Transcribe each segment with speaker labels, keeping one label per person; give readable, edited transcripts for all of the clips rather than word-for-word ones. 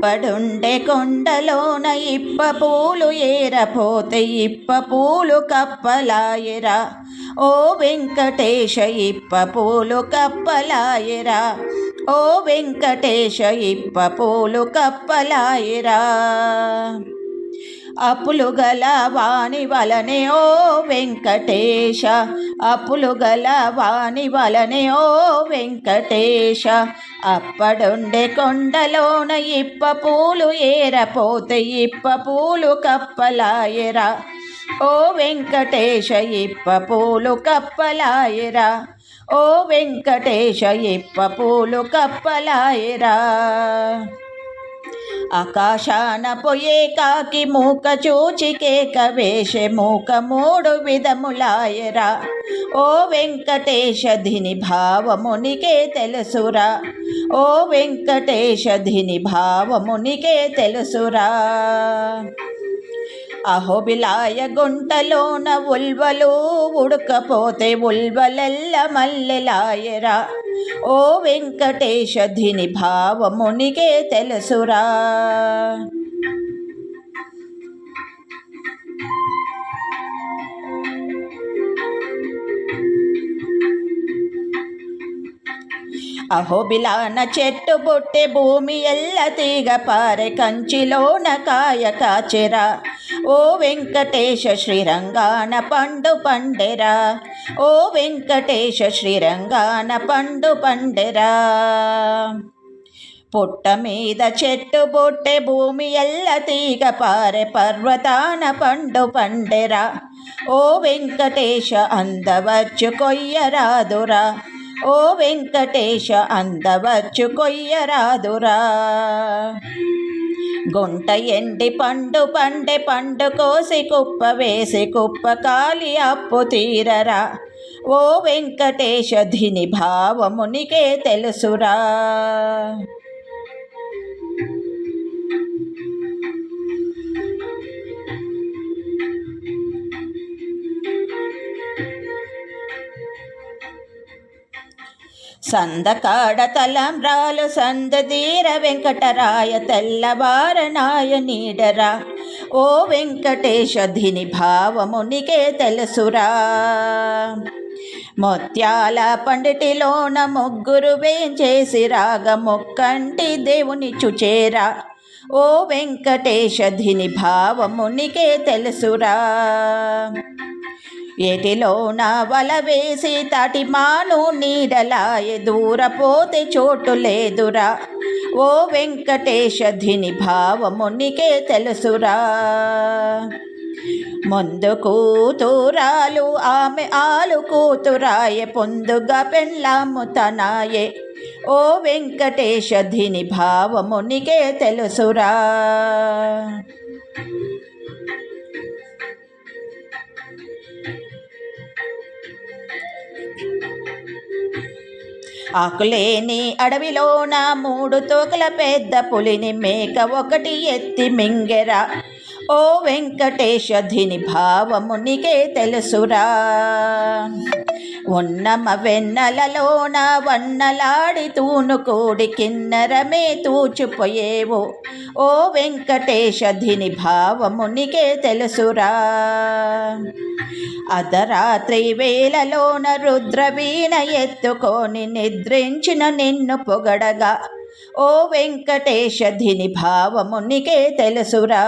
Speaker 1: అప్పడుండే కొండలోన ఇప్ప పూలు ఏరపోతే ఇప్ప పూలు కప్పలాయరా. ఓ వెంకటేశ ఇప్ప పూలు కప్పలాయరా. ఓ వెంకటేశ ఇప్ప పూలు కప్పలాయరా. అప్పులు గల వాణి వలనే ఓ వెంకటేశ. అప్పులు గల వాణి వలనే ఓ వెంకటేశ. అప్పడుండే కొండలోన ఇప్ప పూలు ఏరపోతే ఇప్ప పూలు కప్పలాయరా. ఓ వెంకటేశ ఇప్ప పూలు కప్పలాయరా. ఓ వెంకటేశ ఇప్ప పూలు కప్పలాయరా. ఆకాశాన పొయ్యే కాకి మూక చూచి కేక వేషే మూక మూడు విధములాయరా. ఓ వెంకటేశ ధిని భావమునికే తెలుసురా. ఓ వెంకటేశ ధిని భావమునికే తెలుసురా. అహోబిలాయ గుంటలోన ఉల్వలు ఉడకపోతే ఉల్వలెల్ల మల్లెలాయరా. ఓ వెంకటేశ ధిని భావమునికే తెలుసురా. అహోబిలాన చెట్టు బొట్టె భూమి ఎల్ల తీగ పారె కంచిలోన కాయ కాచెరా. ఓ వెంకటేశ శ్రీరంగాన పండు పండెరా. ఓ వెంకటేశ శ్రీరంగాన పండు పండెరా. పుట్ట మీద చెట్టు బొట్టె భూమి ఎల్ల తీగ పారె పర్వతాన పండు పండెరా. ఓ వెంకటేశ అందవచ్చు కొయ్యరాదురా. ఓ వెంకటేశ అందవచ్చు కొయ్యరాదురా. గుంట ఎండి పండు పండె పండు కోసి కుప్ప వేసి కుప్ప కాలి అప్పు తీరరా. ఓ వెంకటేశ ధిని భావమునికే తెలుసురా. సందకాడ తలంబ్రాలు సందదీర వెంకటరాయ తెల్లవారనాయ నీడరా. ఓ వెంకటేశ ధిని భావమునికే తెలుసురా. ముత్యాల పండిటిలోన ముగ్గురు వేంచేసి రాగ మొక్కంటి దేవుని చుచేరా. ఓ వెంకటేశ ధిని భావమునికే తెలుసురా. ఏటిలోన వల వేసి తాటి మాను నీడలాయ దూరపోతే చోటు లేదురా. ఓ వెంకటేశ ధిని భావమునికే తెలుసురా. ముందు కూతురాలు ఆమె ఆలు కూతురాయే పొందుగా పెళ్ళాము తనాయే. ఓ వెంకటేశ ధిని భావమునికే తెలుసురా. ఆకులేని అడవిలోన మూడు తోకల పెద్ద పులిని మేక ఒకటి ఎత్తి మింగెరా. ఓ వెంకటేశ ధిని భావమునికే తెలుసురా. ఉన్నమ వెన్నెలలోన వన్నలాడి తూను కూడి కిన్నరమే తూచుపోయేవో. ఓ వెంకటేశ ధిని భావమునికే తెలుసురా. అర్ధరాత్రి వేళలోన రుద్రవీణ ఎత్తుకొని నిద్రించిన నిన్ను పొగడగా. ఓ వెంకటేశ ధిని భావమునికే తెలుసురా.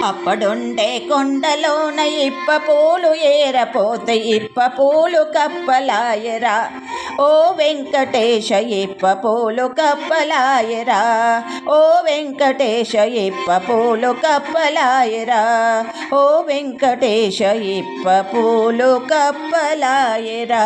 Speaker 1: అప్పడుండే కొండలోన ఇప్ప పూలు ఏరపోతే ఇప్ప పూలు కప్పలాయరా. ఓ వెంకటేశ ఇప్ప పూలు కప్పలాయరా. ఓ వెంకటేశ ఇప్ప పూలు కప్పలాయరా. ఓ వెంకటేశ ఇప్ప పూలు కప్పలాయరా.